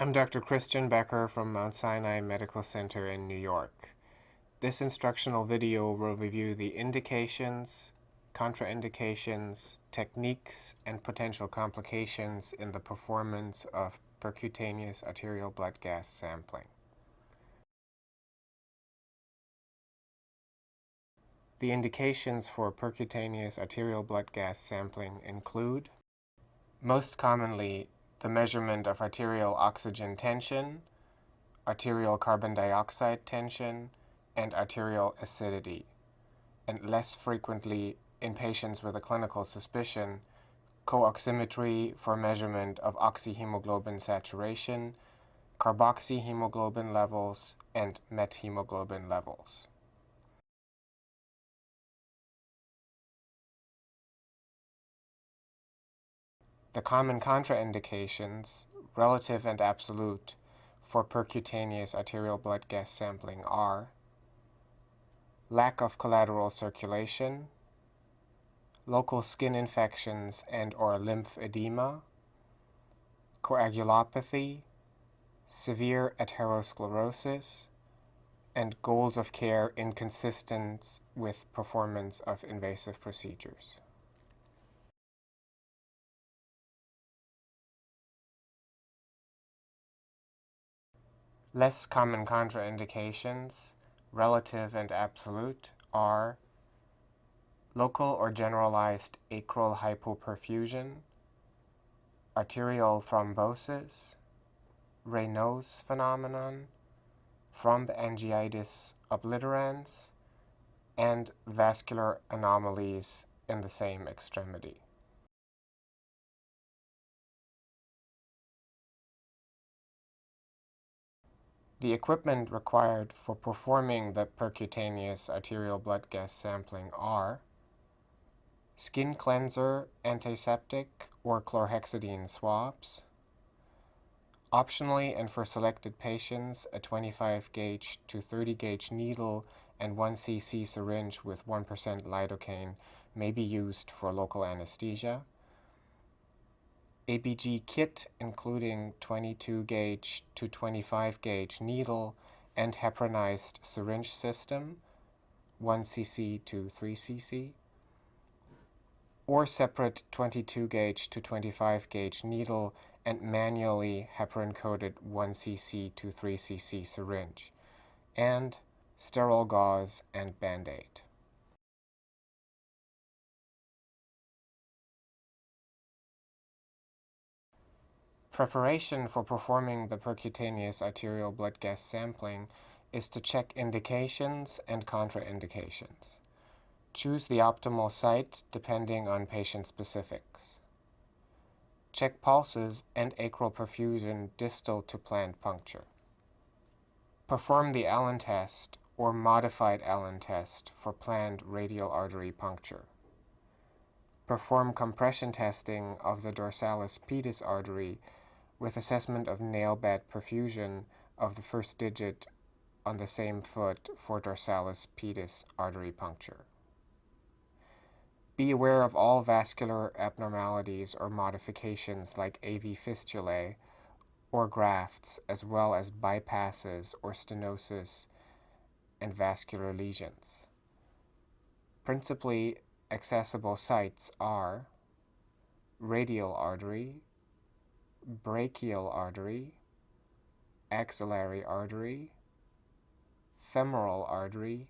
I'm Dr. Christian Becker from Mount Sinai Medical Center in New York. This instructional video will review the indications, contraindications, techniques, and potential complications in the performance of percutaneous arterial blood gas sampling. The indications for percutaneous arterial blood gas sampling include, most commonly, the measurement of arterial oxygen tension, arterial carbon dioxide tension, and arterial acidity, and less frequently, in patients with a clinical suspicion, co-oximetry for measurement of oxyhemoglobin saturation, carboxyhemoglobin levels, and methemoglobin levels. The common contraindications, relative and absolute, for percutaneous arterial blood gas sampling are lack of collateral circulation, local skin infections and/or lymphedema, coagulopathy, severe atherosclerosis, and goals of care inconsistent with performance of invasive procedures. Less common contraindications, relative and absolute, are local or generalized acral hypoperfusion, arterial thrombosis, Raynaud's phenomenon, thromboangiitis obliterans, and vascular anomalies in the same extremity. The equipment required for performing the percutaneous arterial blood gas sampling are skin cleanser, antiseptic, or chlorhexidine swabs. Optionally, and for selected patients, a 25 gauge to 30 gauge needle and 1 cc syringe with 1% lidocaine may be used for local anesthesia. ABG kit including 22 gauge to 25 gauge needle and heparinized syringe system, 1 cc to 3 cc, or separate 22 gauge to 25 gauge needle and manually heparin-coated 1 cc to 3 cc syringe, and sterile gauze and Band-Aid. Preparation for performing the percutaneous arterial blood gas sampling is to check indications and contraindications. Choose the optimal site depending on patient specifics. Check pulses and acral perfusion distal to planned puncture. Perform the Allen test or modified Allen test for planned radial artery puncture. Perform compression testing of the dorsalis pedis artery with assessment of nail bed perfusion of the first digit on the same foot for dorsalis pedis artery puncture. Be aware of all vascular abnormalities or modifications like AV fistulae or grafts, as well as bypasses or stenosis and vascular lesions. Principally accessible sites are radial artery, brachial artery, axillary artery, femoral artery,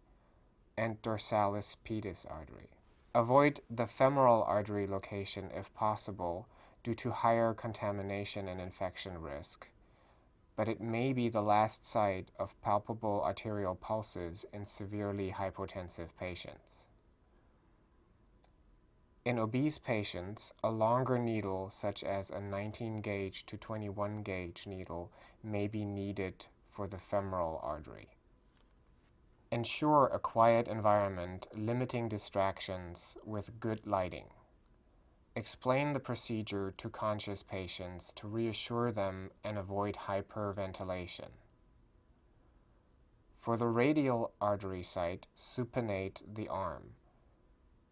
and dorsalis pedis artery. Avoid the femoral artery location if possible due to higher contamination and infection risk, but it may be the last site of palpable arterial pulses in severely hypotensive patients. In obese patients, a longer needle, such as a 19 gauge to 21 gauge needle, may be needed for the femoral artery. Ensure a quiet environment, limiting distractions with good lighting. Explain the procedure to conscious patients to reassure them and avoid hyperventilation. For the radial artery site, supinate the arm.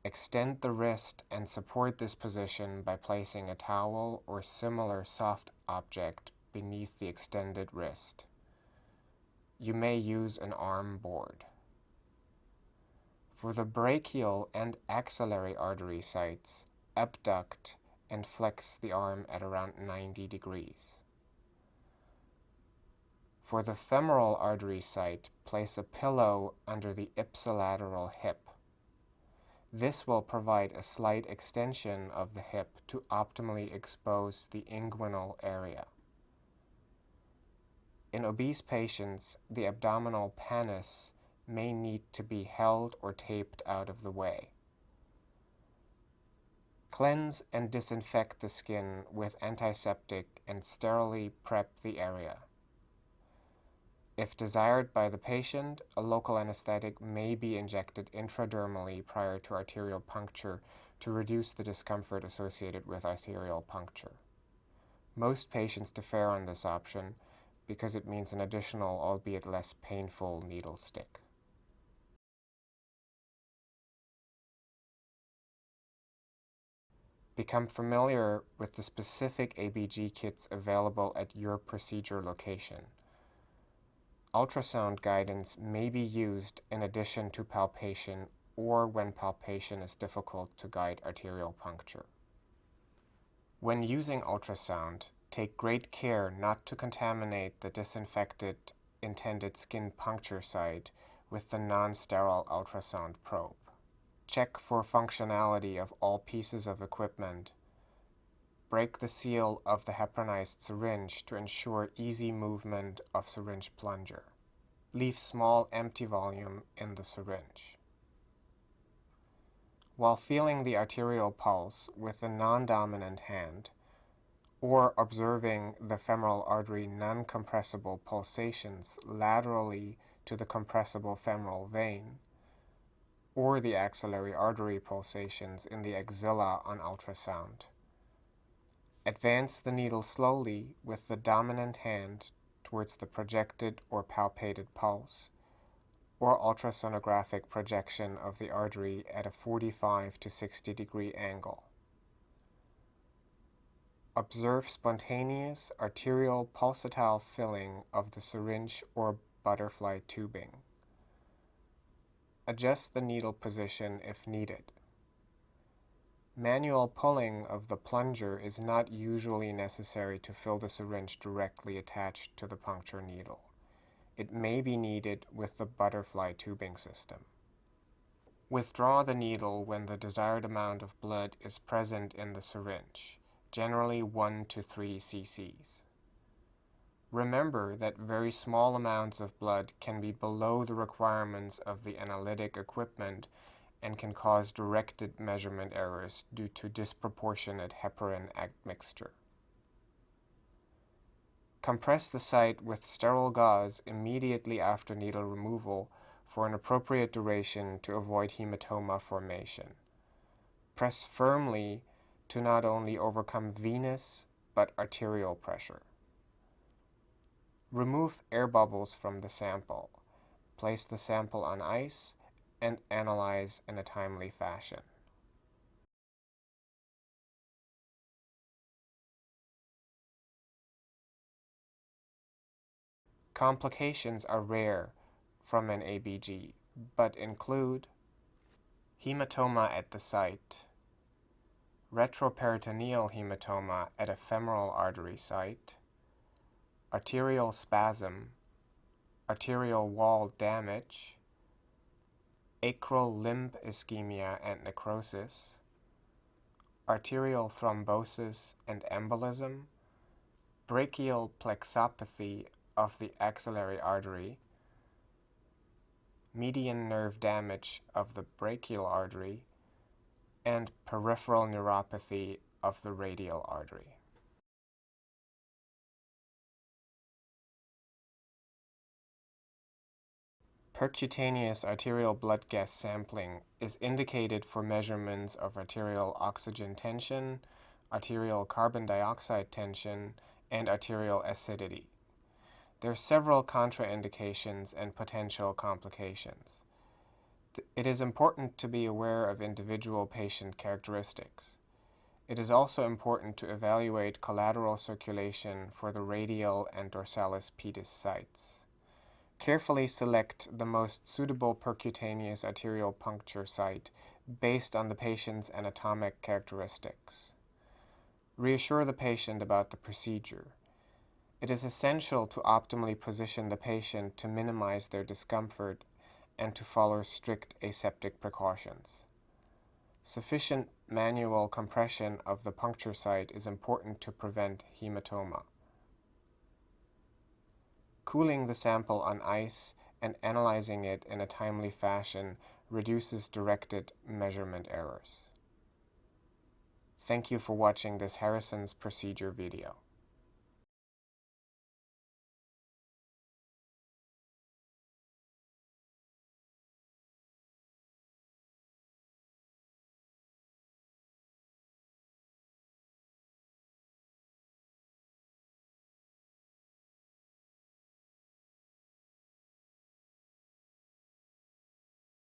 Extend the wrist and support this position by placing a towel or similar soft object beneath the extended wrist. You may use an arm board. For the brachial and axillary artery sites, abduct and flex the arm at around 90 degrees. For the femoral artery site, place a pillow under the ipsilateral hip. This will provide a slight extension of the hip to optimally expose the inguinal area. In obese patients, the abdominal pannus may need to be held or taped out of the way. Cleanse and disinfect the skin with antiseptic and sterilely prep the area. If desired by the patient, a local anesthetic may be injected intradermally prior to arterial puncture to reduce the discomfort associated with arterial puncture. Most patients defer on this option because it means an additional, albeit less painful, needle stick. Become familiar with the specific ABG kits available at your procedure location. Ultrasound guidance may be used in addition to palpation or when palpation is difficult to guide arterial puncture. When using ultrasound, take great care not to contaminate the disinfected intended skin puncture site with the non-sterile ultrasound probe. Check for functionality of all pieces of equipment. Break the seal of the heparinized syringe to ensure easy movement of syringe plunger. Leave small empty volume in the syringe. While feeling the arterial pulse with the non-dominant hand, or observing the femoral artery non-compressible pulsations laterally to the compressible femoral vein, or the axillary artery pulsations in the axilla on ultrasound. Advance the needle slowly with the dominant hand towards the projected or palpated pulse, or ultrasonographic projection of the artery at a 45 to 60 degree angle. Observe spontaneous arterial pulsatile filling of the syringe or butterfly tubing. Adjust the needle position if needed. Manual pulling of the plunger is not usually necessary to fill the syringe directly attached to the puncture needle. It may be needed with the butterfly tubing system. Withdraw the needle when the desired amount of blood is present in the syringe, generally 1 to 3 cc's. Remember that very small amounts of blood can be below the requirements of the analytic equipment and can cause directed measurement errors due to disproportionate heparin admixture. Compress the site with sterile gauze immediately after needle removal for an appropriate duration to avoid hematoma formation. Press firmly to not only overcome venous but arterial pressure. Remove air bubbles from the sample. Place the sample on ice and analyze in a timely fashion. Complications are rare from an ABG, but include hematoma at the site, retroperitoneal hematoma at a femoral artery site, arterial spasm, arterial wall damage, acral limb ischemia and necrosis, arterial thrombosis and embolism, brachial plexopathy of the axillary artery, median nerve damage of the brachial artery, and peripheral neuropathy of the radial artery. Percutaneous arterial blood gas sampling is indicated for measurements of arterial oxygen tension, arterial carbon dioxide tension, and arterial acidity. There are several contraindications and potential complications. It is important to be aware of individual patient characteristics. It is also important to evaluate collateral circulation for the radial and dorsalis pedis sites. Carefully select the most suitable percutaneous arterial puncture site based on the patient's anatomic characteristics. Reassure the patient about the procedure. It is essential to optimally position the patient to minimize their discomfort and to follow strict aseptic precautions. Sufficient manual compression of the puncture site is important to prevent hematoma. Cooling the sample on ice and analyzing it in a timely fashion reduces directed measurement errors. Thank you for watching this Harrison's procedure video.